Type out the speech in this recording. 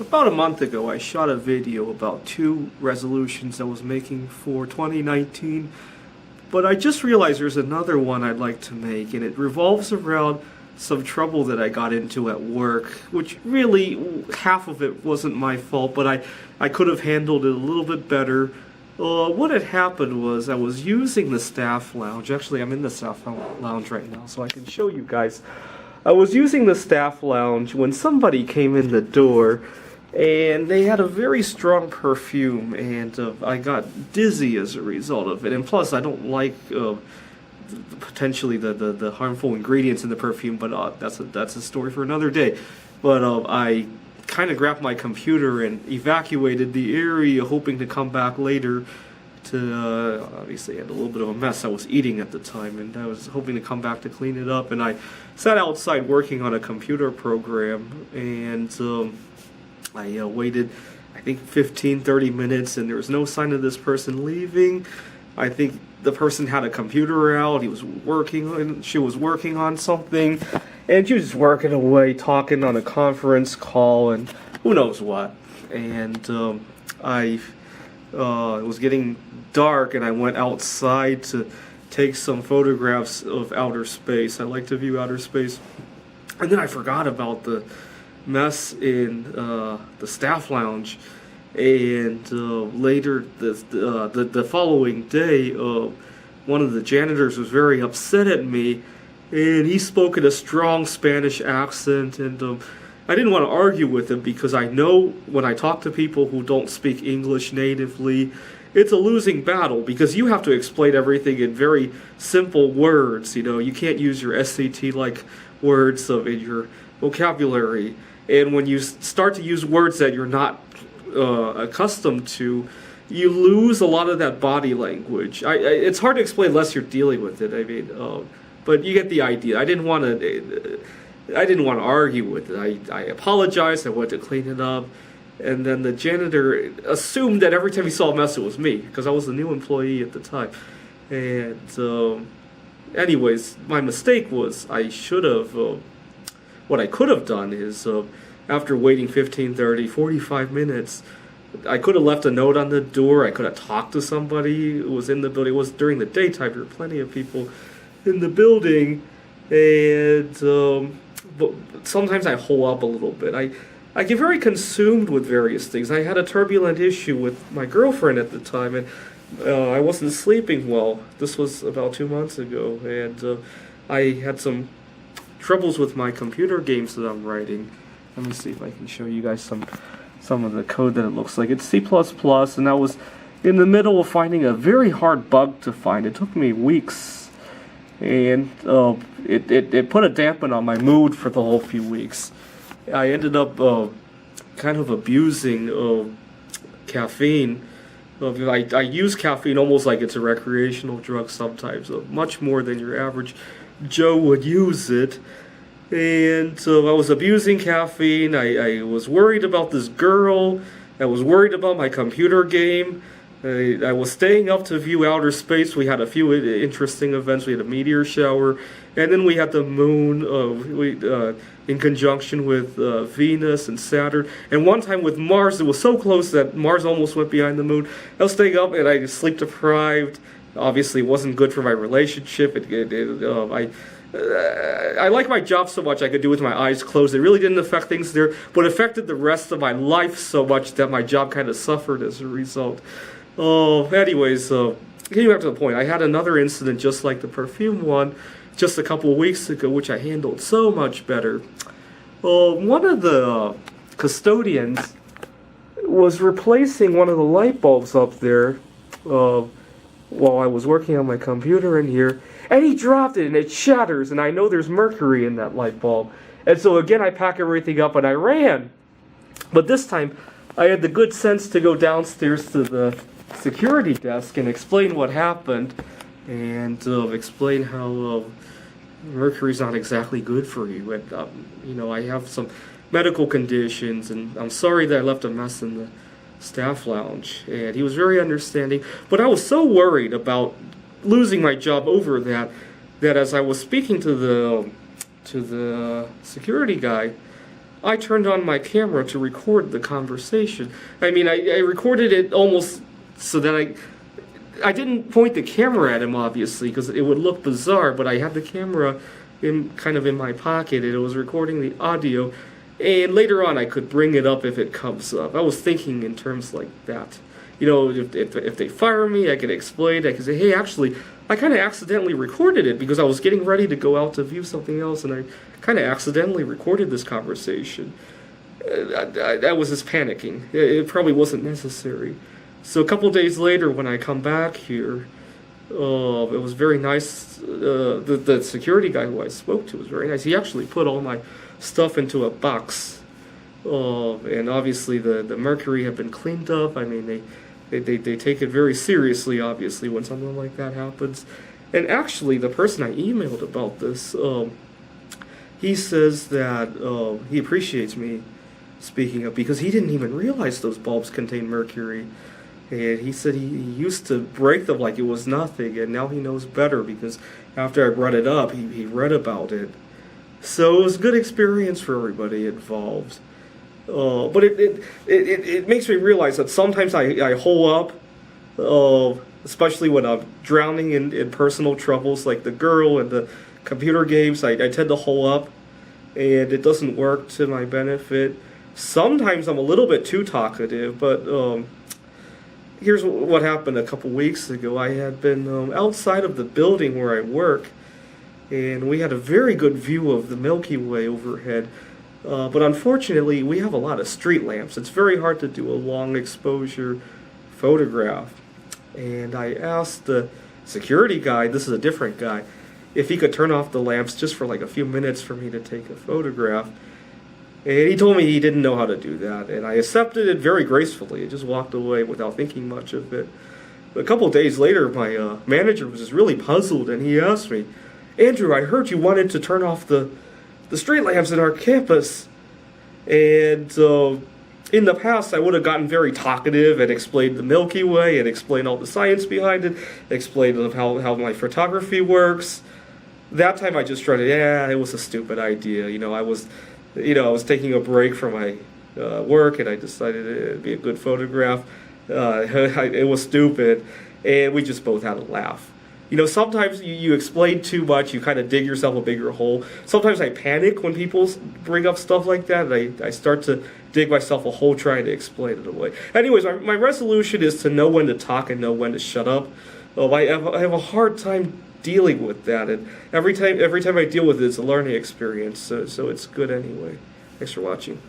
About a month ago, I shot a video about 2 resolutions I was making for 2019, but I just realized there's another one I'd like to make, and it revolves around some trouble that I got into at work, which really, half of it wasn't my fault, but I could have handled it a little bit better. What had happened was I was using the staff lounge. Actually, I'm in the staff lounge right now, so I can show you guys. I was using the staff lounge when somebody came in the door, and they had a very strong perfume, and I got dizzy as a result of it. And plus, I don't like potentially the harmful ingredients in the perfume, but that's a story for another day. But I kind of grabbed my computer and evacuated the area, hoping to come back later to obviously I had a little bit of a mess I was eating at the time, and I was hoping to come back to clean it up. And I sat outside working on a computer program, and I waited, I think 15-30 minutes, and there was no sign of this person leaving. I think the person had a computer out. She was working on something, and she was just working away, talking on a conference call, and who knows what. And it was getting dark, and I went outside to take some photographs of outer space. I like to view outer space. And then I forgot about the mess in the staff lounge, and later the following day, one of the janitors was very upset at me, and he spoke in a strong Spanish accent, and I didn't want to argue with him because I know when I talk to people who don't speak English natively, it's a losing battle because you have to explain everything in very simple words. You know, you can't use your SAT-like words in your vocabulary. And when you start to use words that you're not accustomed to, you lose a lot of that body language. It's hard to explain unless you're dealing with it. I mean, but you get the idea. I didn't want to argue with it. I apologized. I went to clean it up, and then the janitor assumed that every time he saw a mess, it was me because I was a new employee at the time. And anyways, my mistake was I should have. What I could have done is, after waiting 15, 30, 45 minutes, I could have left a note on the door. I could have talked to somebody who was in the building. It was during the daytime. There were plenty of people in the building. And but sometimes I hole up a little bit. I get very consumed with various things. I had a turbulent issue with my girlfriend at the time, and I wasn't sleeping well. This was about 2 months ago. And I had some troubles with my computer games that I'm writing. Let me see if I can show you guys some of the code that it looks like. It's C++, and I was in the middle of finding a very hard bug to find. It took me weeks, and it put a dampen on my mood for the whole few weeks. I ended up kind of abusing caffeine. I use caffeine almost like it's a recreational drug sometimes, much more than your average Joe would use it. And so I was abusing caffeine. I was worried about this girl. I was worried about my computer game. I was staying up to view outer space. We had a few interesting events. We had a meteor shower, and then we had the moon in conjunction with Venus and Saturn. And one time with Mars, it was so close that Mars almost went behind the moon. I was staying up, and I was sleep deprived. Obviously, it wasn't good for my relationship. I like my job so much I could do it with my eyes closed. It really didn't affect things there, but it affected the rest of my life so much that my job kind of suffered as a result. Anyways, getting back to the point, I had another incident just like the perfume one just a couple of weeks ago, which I handled so much better. One of the custodians was replacing one of the light bulbs up there while I was working on my computer in here, and he dropped it and it shatters, and I know there's mercury in that light bulb. And so again, I pack everything up and I ran. But this time, I had the good sense to go downstairs to the security desk and explain what happened, and explain how mercury's not exactly good for you. And I have some medical conditions, and I'm sorry that I left a mess in the staff lounge. And he was very understanding, but I was so worried about losing my job over that as I was speaking to the security guy, I turned on my camera to record the conversation. I mean, I recorded it almost so that I didn't point the camera at him, obviously, because it would look bizarre, but I had the camera kind of in my pocket, and it was recording the audio, and later on I could bring it up if it comes up. I was thinking in terms like that. You know, if they fire me, I can explain. I can say, hey, actually, I kind of accidentally recorded it because I was getting ready to go out to view something else, and I kind of accidentally recorded this conversation. I was just panicking. It probably wasn't necessary. So a couple days later, when I come back here, it was very nice. The security guy who I spoke to was very nice. He actually put all my stuff into a box. And obviously the mercury had been cleaned up. I mean, they take it very seriously, obviously, when something like that happens. And actually, the person I emailed about this, he says that he appreciates me speaking up because he didn't even realize those bulbs contain mercury. And he said he used to break them like it was nothing, and now he knows better because after I brought it up, he read about it. So it was a good experience for everybody involved. But it makes me realize that sometimes I hole up, especially when I'm drowning in personal troubles like the girl and the computer games. I tend to hole up, and it doesn't work to my benefit. Sometimes I'm a little bit too talkative, but here's what happened a couple weeks ago. I had been outside of the building where I work, and we had a very good view of the Milky Way overhead. But unfortunately, we have a lot of street lamps. It's very hard to do a long exposure photograph. And I asked the security guy, this is a different guy, if he could turn off the lamps just for like a few minutes for me to take a photograph. And he told me he didn't know how to do that. And I accepted it very gracefully. I just walked away without thinking much of it. But a couple of days later, my manager was just really puzzled, and he asked me, Andrew, I heard you wanted to turn off the street lamps in our campus. And in the past, I would have gotten very talkative and explained the Milky Way and explained all the science behind it, explained how my photography works. That time I just tried it was a stupid idea. I was taking a break from my work, and I decided it'd be a good photograph. It was stupid, and we just both had a laugh. Sometimes you explain too much, you kind of dig yourself a bigger hole. Sometimes I panic when people bring up stuff like that, and I start to dig myself a hole trying to explain it away. Anyways, my resolution is to know when to talk and know when to shut up. I have a hard time dealing with that, and every time I deal with it, it's a learning experience, so it's good anyway. Thanks for watching.